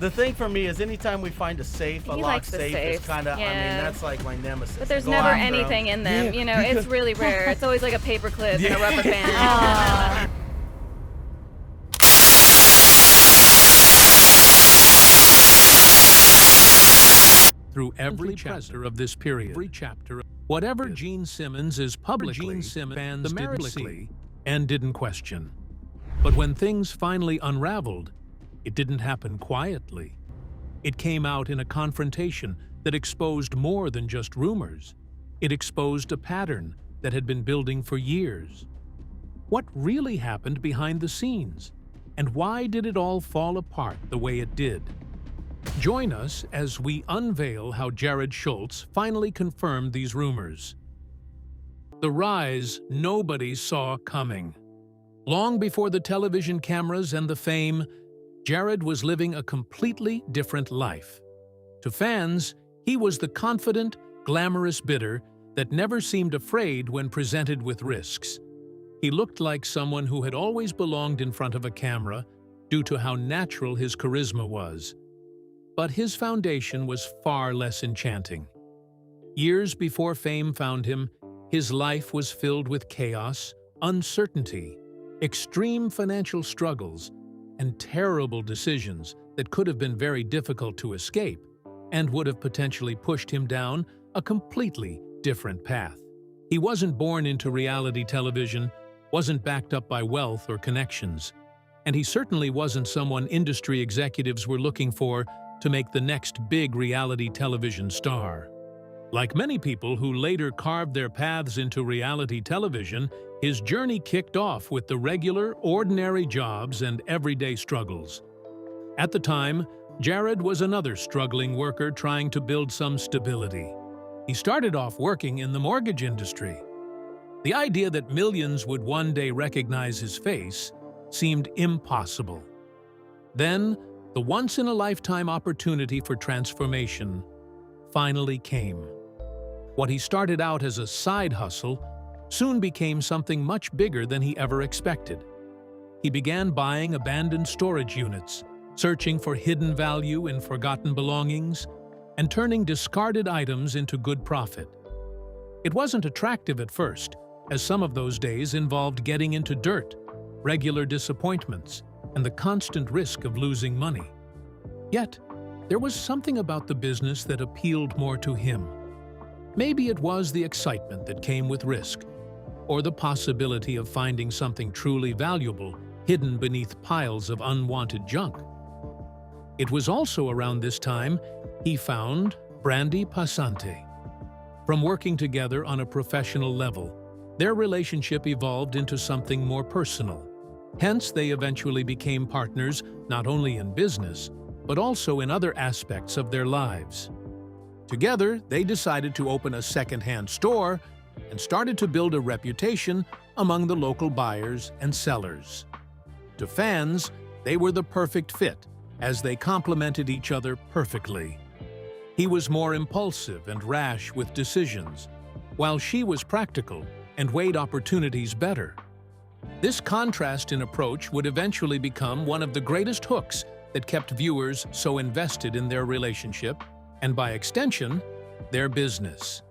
The thing for me is anytime we find a safe, a He locked likes the safe, it's safes, kind of, I mean, yeah. that's like my nemesis. But there's Go never after 'em. anything in them, Yeah, you know, it's because- really rare. It's always like a paper clip and a Yeah. rubber band. Aw. Through every chapter of this period, whatever Gene Simmons is publicly, fans didn't see and didn't question. But when things finally unraveled, it didn't happen quietly. It came out in a confrontation that exposed more than just rumors. It exposed a pattern that had been building for years. What really happened behind the scenes? And why did it all fall apart the way it did? Join us as we unveil how Jarrod Schulz finally confirmed these rumors. The rise nobody saw coming. Long before the television cameras and the fame, Jarrod was living a completely different life. To fans, he was the confident, glamorous bidder that never seemed afraid when presented with risks. He looked like someone who had always belonged in front of a camera due to how natural his charisma was. But his foundation was far less enchanting. Years before fame found him, his life was filled with chaos, uncertainty, extreme financial struggles, and terrible decisions that could have been very difficult to escape and would have potentially pushed him down a completely different path. He wasn't born into reality television, wasn't backed up by wealth or connections, and he certainly wasn't someone industry executives were looking for to make the next big reality television star. Like many people who later carved their paths into reality television, his journey kicked off with the regular, ordinary jobs and everyday struggles. At the time, Jarrod was another struggling worker trying to build some stability. He started off working in the mortgage industry. The idea that millions would one day recognize his face seemed impossible. Then, the once-in-a-lifetime opportunity for transformation finally came. What he started out as a side hustle soon became something much bigger than he ever expected. He began buying abandoned storage units, searching for hidden value in forgotten belongings, and turning discarded items into good profit. It wasn't attractive at first, as some of those days involved getting into dirt, regular disappointments, and the constant risk of losing money. Yet, there was something about the business that appealed more to him. Maybe it was the excitement that came with risk, or the possibility of finding something truly valuable hidden beneath piles of unwanted junk. It was also around this time he found Brandy Passante. From working together on a professional level, their relationship evolved into something more personal. Hence, they eventually became partners not only in business, but also in other aspects of their lives. Together, they decided to open a second-hand store and started to build a reputation among the local buyers and sellers. To fans, they were the perfect fit, as they complemented each other perfectly. He was more impulsive and rash with decisions, while she was practical and weighed opportunities better. This contrast in approach would eventually become one of the greatest hooks that kept viewers so invested in their relationship, and by extension, their business.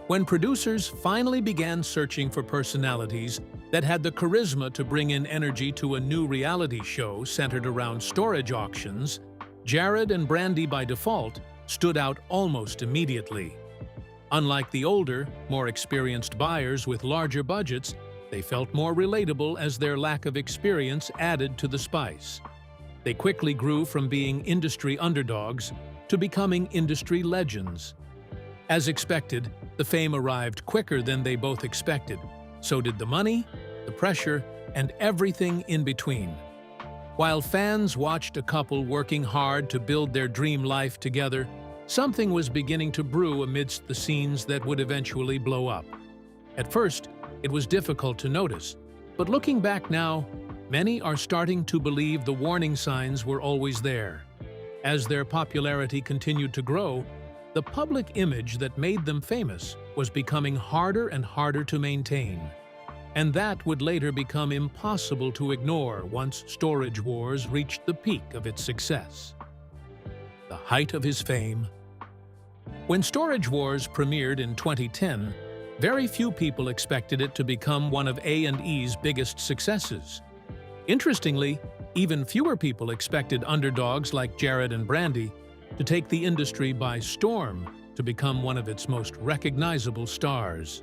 When producers finally began searching for personalities that had the charisma to bring in energy to a new reality show centered around storage auctions, Jarrod and Brandy by default stood out almost immediately. Unlike the older, more experienced buyers with larger budgets, they felt more relatable as their lack of experience added to the spice. They quickly grew from being industry underdogs to becoming industry legends. As expected, the fame arrived quicker than they both expected. So did the money, the pressure, and everything in between. While fans watched a couple working hard to build their dream life together, something was beginning to brew amidst the scenes that would eventually blow up. At first, it was difficult to notice, but looking back now, many are starting to believe the warning signs were always there. As their popularity continued to grow, the public image that made them famous was becoming harder and harder to maintain. And that would later become impossible to ignore once Storage Wars reached the peak of its success. height of his fame. When Storage Wars premiered in 2010, very few people expected it to become one of A&E's biggest successes. Interestingly, even fewer people expected underdogs like Jarrod and Brandy to take the industry by storm to become one of its most recognizable stars.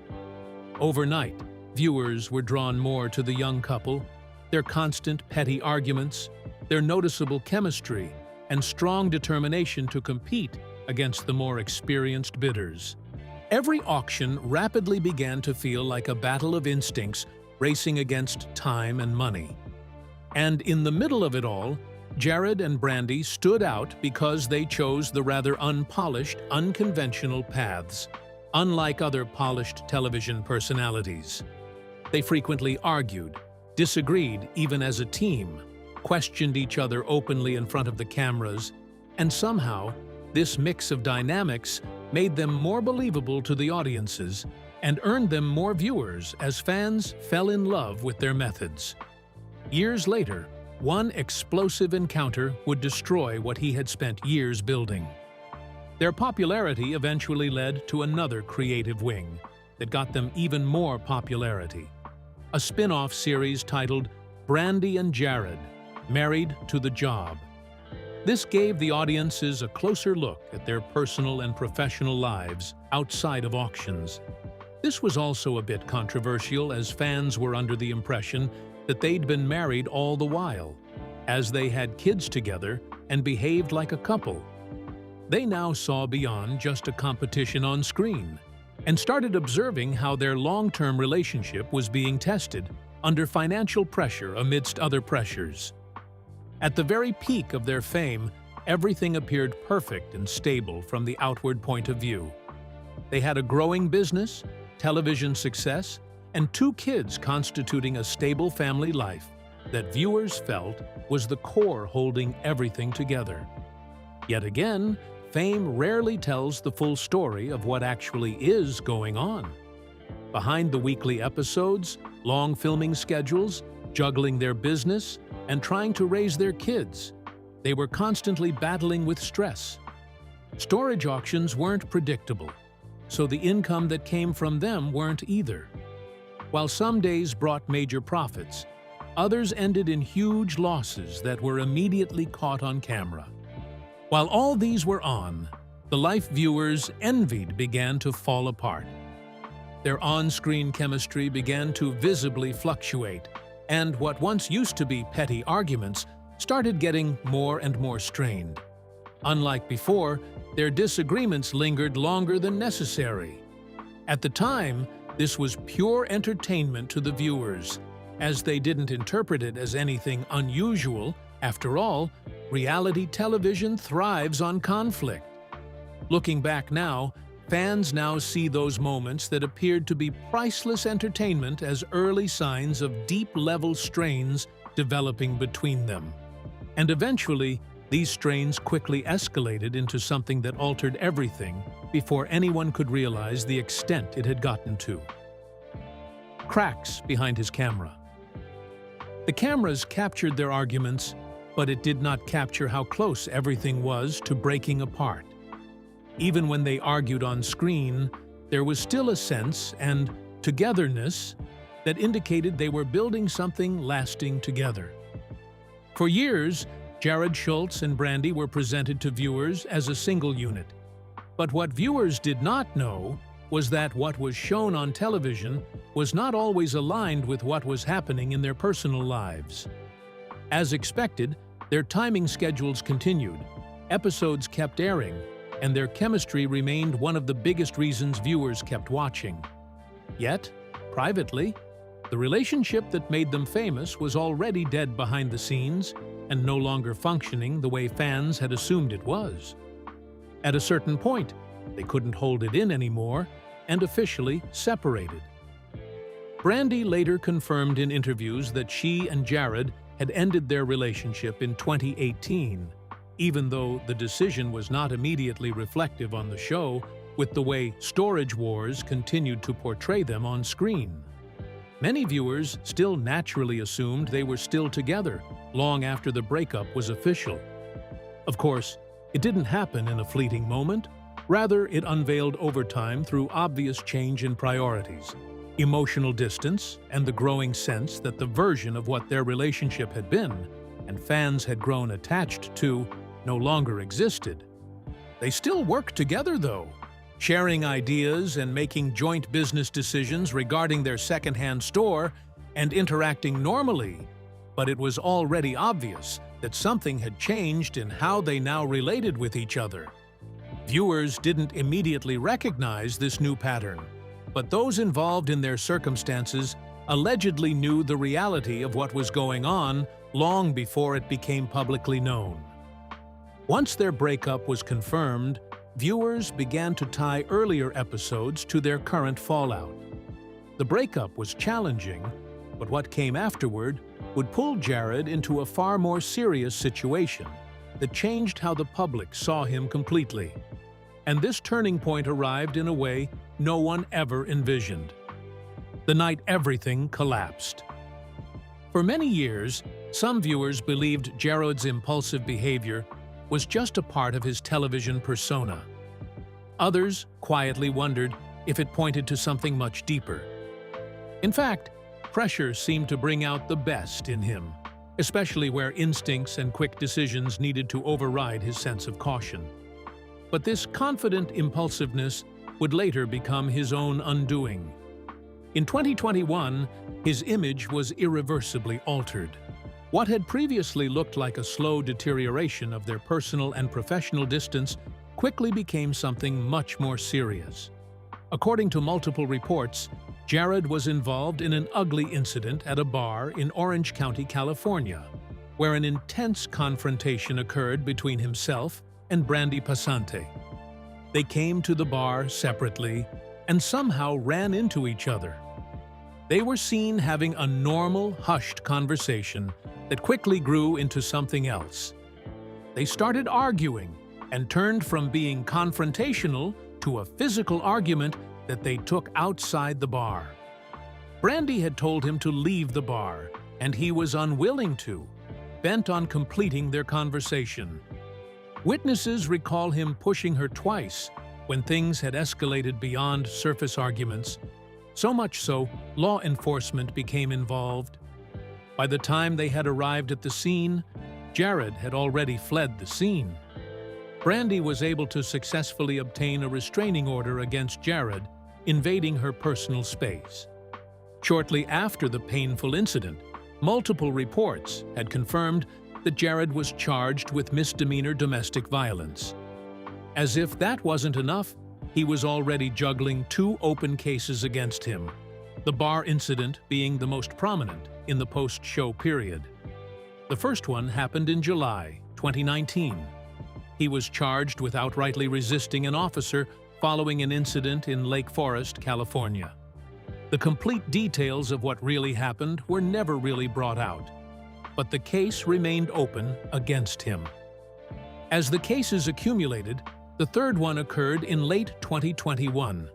Overnight, viewers were drawn more to the young couple, their constant petty arguments, their noticeable chemistry, and strong determination to compete against the more experienced bidders. Every auction rapidly began to feel like a battle of instincts racing against time and money. And in the middle of it all, Jarrod and Brandy stood out because they chose the rather unpolished, unconventional paths, unlike other polished television personalities. They frequently argued, disagreed even as a team, questioned each other openly in front of the cameras, and somehow, this mix of dynamics made them more believable to the audiences and earned them more viewers as fans fell in love with their methods. Years later, one explosive encounter would destroy what he had spent years building. Their popularity eventually led to another creative wing that got them even more popularity. A spin-off series titled Brandy and Jarrod, Married to the Job. This gave the audiences a closer look at their personal and professional lives outside of auctions. This was also a bit controversial as fans were under the impression that they'd been married all the while, as they had kids together and behaved like a couple. They now saw beyond just a competition on screen and started observing how their long-term relationship was being tested under financial pressure amidst other pressures. At the very peak of their fame, everything appeared perfect and stable from the outward point of view. They had a growing business, television success, and 2 kids constituting a stable family life that viewers felt was the core holding everything together. Yet again, fame rarely tells the full story of what actually is going on. Behind the weekly episodes, long filming schedules, juggling their business, and trying to raise their kids, they were constantly battling with stress. Storage auctions weren't predictable, so the income that came from them weren't either. While some days brought major profits, others ended in huge losses that were immediately caught on camera. While all these were on, the life viewers envied began to fall apart. Their on-screen chemistry began to visibly fluctuate, and what once used to be petty arguments started getting more and more strained. Unlike before, their disagreements lingered longer than necessary. At the time, this was pure entertainment to the viewers, as they didn't interpret it as anything unusual. After all, reality television thrives on conflict. Looking back now, fans now see those moments that appeared to be priceless entertainment as early signs of deep-level strains developing between them. And eventually, these strains quickly escalated into something that altered everything before anyone could realize the extent it had gotten to. Cracks behind his camera. The cameras captured their arguments, but it did not capture how close everything was to breaking apart. Even when they argued on screen, there was still a sense and togetherness that indicated they were building something lasting together. For years, Jarrod Schulz and Brandy were presented to viewers as a single unit. But what viewers did not know was that what was shown on television was not always aligned with what was happening in their personal lives. As expected, their timing schedules continued, episodes kept airing, and their chemistry remained one of the biggest reasons viewers kept watching. Yet, privately, the relationship that made them famous was already dead behind the scenes and no longer functioning the way fans had assumed it was. At a certain point, they couldn't hold it in anymore and officially separated. Brandy later confirmed in interviews that she and Jarrod had ended their relationship in 2018, even though the decision was not immediately reflective on the show with the way Storage Wars continued to portray them on screen. Many viewers still naturally assumed they were still together long after the breakup was official. Of course, It didn't happen in a fleeting moment. Rather, it unveiled over time through obvious change in priorities, emotional distance, and the growing sense that the version of what their relationship had been, and fans had grown attached to, no longer existed. They still worked together, though, sharing ideas and making joint business decisions regarding their secondhand store and interacting normally, but it was already obvious that something had changed in how they now related with each other. Viewers didn't immediately recognize this new pattern, but those involved in their circumstances allegedly knew the reality of what was going on long before it became publicly known. Once their breakup was confirmed, viewers began to tie earlier episodes to their current fallout. The breakup was challenging, but what came afterward would pull Jarrod into a far more serious situation that changed how the public saw him completely. And this turning point arrived in a way no one ever envisioned. The night everything collapsed. For many years, some viewers believed Jarrod's impulsive behavior was just a part of his television persona. Others quietly wondered if it pointed to something much deeper. In fact, pressure seemed to bring out the best in him, especially where instincts and quick decisions needed to override his sense of caution. But this confident impulsiveness would later become his own undoing. In 2021, his image was irreversibly altered. What had previously looked like a slow deterioration of their personal and professional distance quickly became something much more serious. According to multiple reports, Jarrod was involved in an ugly incident at a bar in Orange County, California, where an intense confrontation occurred between himself and Brandy Passante. They came to the bar separately and somehow ran into each other. They were seen having a normal, hushed conversation that quickly grew into something else. They started arguing and turned from being confrontational to a physical argument that they took outside the bar. Brandy had told him to leave the bar, and he was unwilling to, bent on completing their conversation. Witnesses recall him pushing her twice when things had escalated beyond surface arguments, so much so law enforcement became involved. By the time they had arrived at the scene, Jarrod had already fled the scene. Brandy was able to successfully obtain a restraining order against Jarrod, invading her personal space. Shortly after the painful incident, multiple reports had confirmed that Jarrod was charged with misdemeanor domestic violence. As if that wasn't enough, he was already juggling 2 open cases against him, the bar incident being the most prominent in the post-show period. The first one happened in July 2019. He was charged with outrightly resisting an officer following an incident in Lake Forest, California. The complete details of what really happened were never really brought out, but the case remained open against him. As the cases accumulated, the third one occurred in late 2021,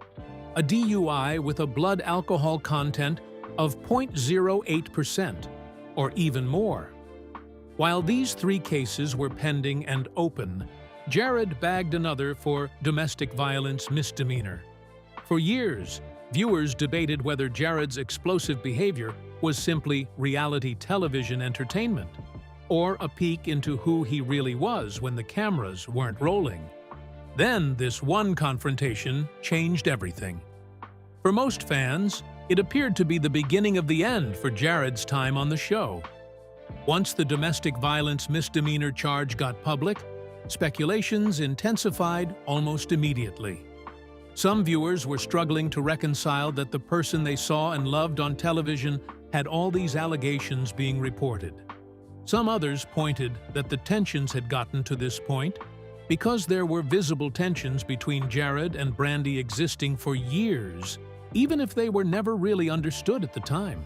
a DUI with a blood alcohol content of 0.08%, or even more. While these 3 cases were pending and open, Jarrod bagged another for domestic violence misdemeanor. For years, viewers debated whether Jarrod's explosive behavior was simply reality television entertainment, or a peek into who he really was when the cameras weren't rolling. Then this one confrontation changed everything. For most fans, it appeared to be the beginning of the end for Jarrod's time on the show. Once the domestic violence misdemeanor charge got public, speculations intensified almost immediately. Some viewers were struggling to reconcile that the person they saw and loved on television had all these allegations being reported. Some others pointed that the tensions had gotten to this point because there were visible tensions between Jarrod and Brandy existing for years, even if they were never really understood at the time.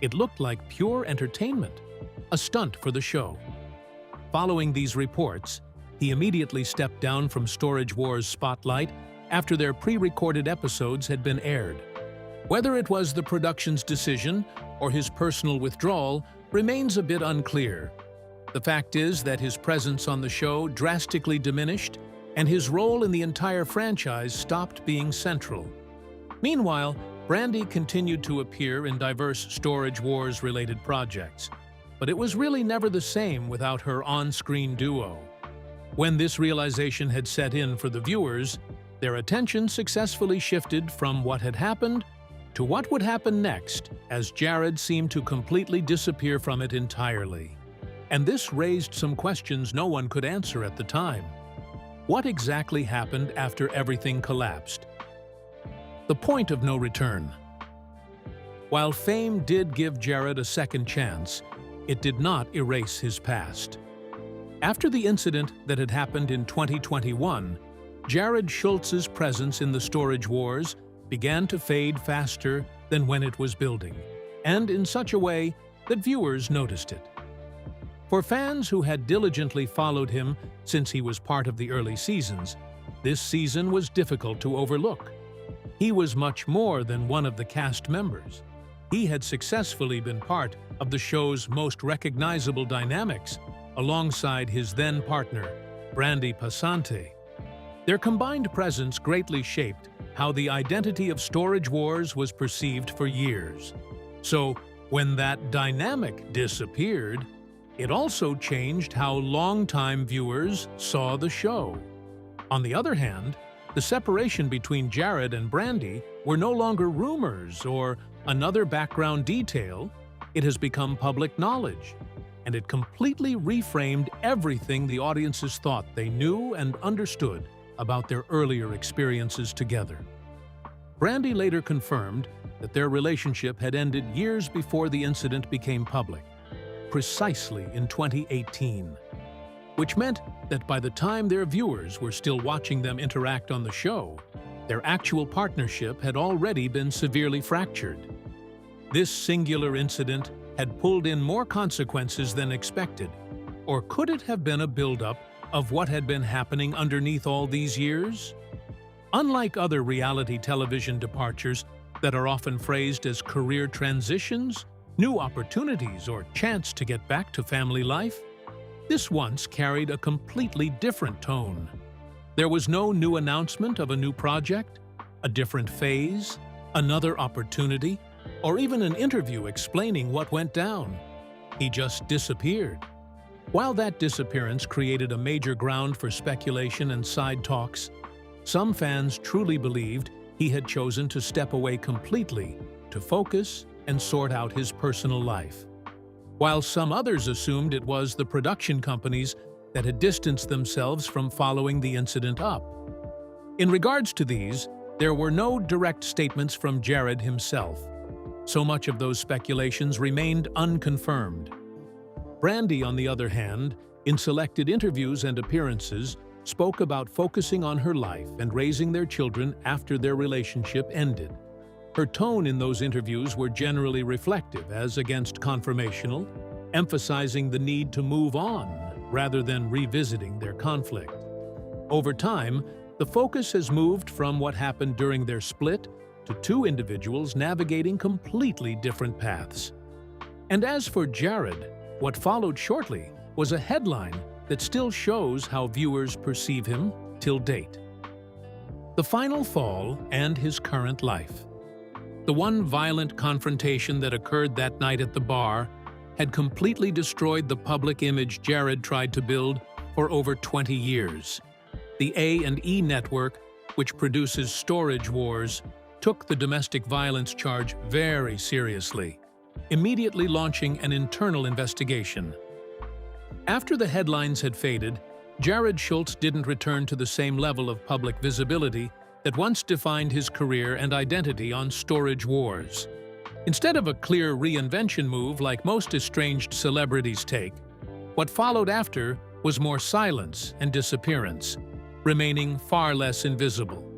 It looked like pure entertainment, a stunt for the show. Following these reports, he immediately stepped down from Storage Wars' spotlight after their pre-recorded episodes had been aired. Whether it was the production's decision or his personal withdrawal remains a bit unclear. The fact is that his presence on the show drastically diminished, and his role in the entire franchise stopped being central. Meanwhile, Brandy continued to appear in diverse Storage Wars-related projects, but it was really never the same without her on-screen duo. When this realization had set in for the viewers, their attention successfully shifted from what had happened to what would happen next, as Jarrod seemed to completely disappear from it entirely. And this raised some questions no one could answer at the time. What exactly happened after everything collapsed? The point of no return. While fame did give Jarrod a second chance, it did not erase his past. After the incident that had happened in 2021, Jarrod Schulz's presence in the Storage Wars began to fade faster than when it was building, and in such a way that viewers noticed it. For fans who had diligently followed him since he was part of the early seasons, this season was difficult to overlook. He was much more than one of the cast members. He had successfully been part of the show's most recognizable dynamics, alongside his then-partner, Brandy Passante. Their combined presence greatly shaped how the identity of Storage Wars was perceived for years. So, when that dynamic disappeared, it also changed how longtime viewers saw the show. On the other hand, the separation between Jarrod and Brandy were no longer rumors or another background detail. It has become public knowledge, and it completely reframed everything the audiences thought they knew and understood about their earlier experiences together. Brandy later confirmed that their relationship had ended years before the incident became public, precisely in 2018, which meant that by the time their viewers were still watching them interact on the show, their actual partnership had already been severely fractured. This singular incident had pulled in more consequences than expected, or could it have been a buildup of what had been happening underneath all these years? Unlike other reality television departures that are often phrased as career transitions, new opportunities, or chance to get back to family life, this once carried a completely different tone. There was no new announcement of a new project, a different phase, another opportunity, or even an interview explaining what went down. He just disappeared. While that disappearance created a major ground for speculation and side talks, some fans truly believed he had chosen to step away completely to focus and sort out his personal life, while some others assumed it was the production companies that had distanced themselves from following the incident up. In regards to these, there were no direct statements from Jarrod himself. So much of those speculations remained unconfirmed. Brandy, on the other hand, in selected interviews and appearances, spoke about focusing on her life and raising their children after their relationship ended. Her tone in those interviews were generally reflective as against confirmational, emphasizing the need to move on rather than revisiting their conflict. Over time, the focus has moved from what happened during their split to two individuals navigating completely different paths. And as for Jarrod, what followed shortly was a headline that still shows how viewers perceive him till date. The final fall and his current life. The one violent confrontation that occurred that night at the bar had completely destroyed the public image Jarrod tried to build for over 20 years. The A&E network, which produces Storage Wars, took the domestic violence charge very seriously, immediately launching an internal investigation. After the headlines had faded, Jarrod Schulz didn't return to the same level of public visibility that once defined his career and identity on Storage Wars. Instead of a clear reinvention move like most estranged celebrities take, what followed after was more silence and disappearance, remaining far less invisible.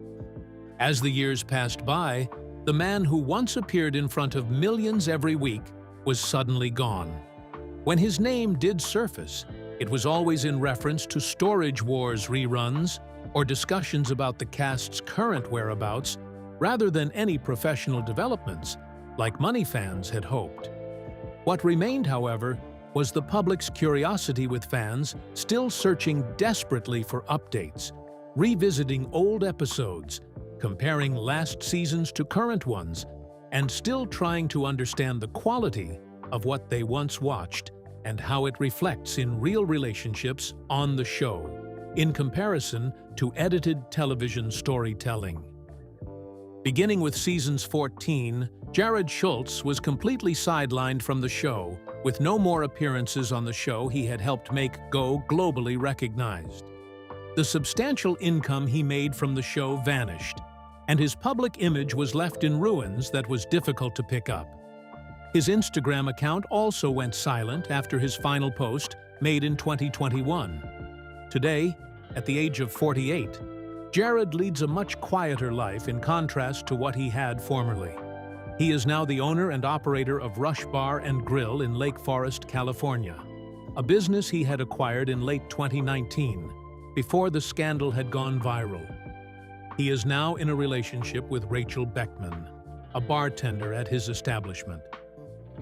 As the years passed by, the man who once appeared in front of millions every week was suddenly gone. When his name did surface, it was always in reference to Storage Wars reruns or discussions about the cast's current whereabouts, rather than any professional developments, like money fans had hoped. What remained, however, was the public's curiosity, with fans still searching desperately for updates, revisiting old episodes, comparing last seasons to current ones, and still trying to understand the quality of what they once watched and how it reflects in real relationships on the show, in comparison to edited television storytelling. Beginning with seasons 14, Jarrod Schulz was completely sidelined from the show, with no more appearances on the show he had helped make go globally recognized. The substantial income he made from the show vanished, and his public image was left in ruins that was difficult to pick up. His Instagram account also went silent after his final post, made in 2021. Today, at the age of 48, Jarrod leads a much quieter life in contrast to what he had formerly. He is now the owner and operator of Rush Bar and Grill in Lake Forest, California, a business he had acquired in late 2019, before the scandal had gone viral. He is now in a relationship with Rachel Beckman, a bartender at his establishment.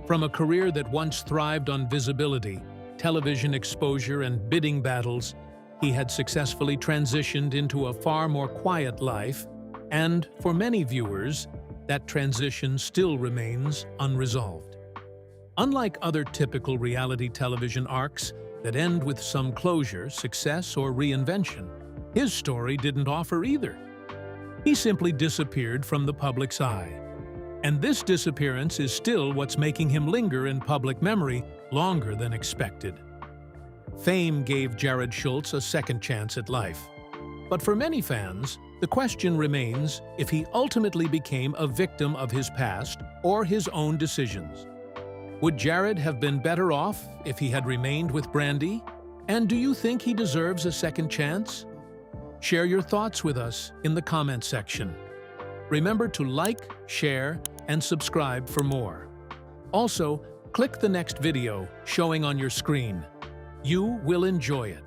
From a career that once thrived on visibility, television exposure, and bidding battles, he had successfully transitioned into a far more quiet life, and for many viewers, that transition still remains unresolved. Unlike other typical reality television arcs that end with some closure, success, or reinvention, his story didn't offer either. He simply disappeared from the public's eye. And this disappearance is still what's making him linger in public memory longer than expected. Fame gave Jarrod Schulz a second chance at life. But for many fans, the question remains if he ultimately became a victim of his past or his own decisions. Would Jarrod have been better off if he had remained with Brandy? And do you think he deserves a second chance? Share your thoughts with us in the comment section. Remember to like, share, and subscribe for more. Also, click the next video showing on your screen. You will enjoy it.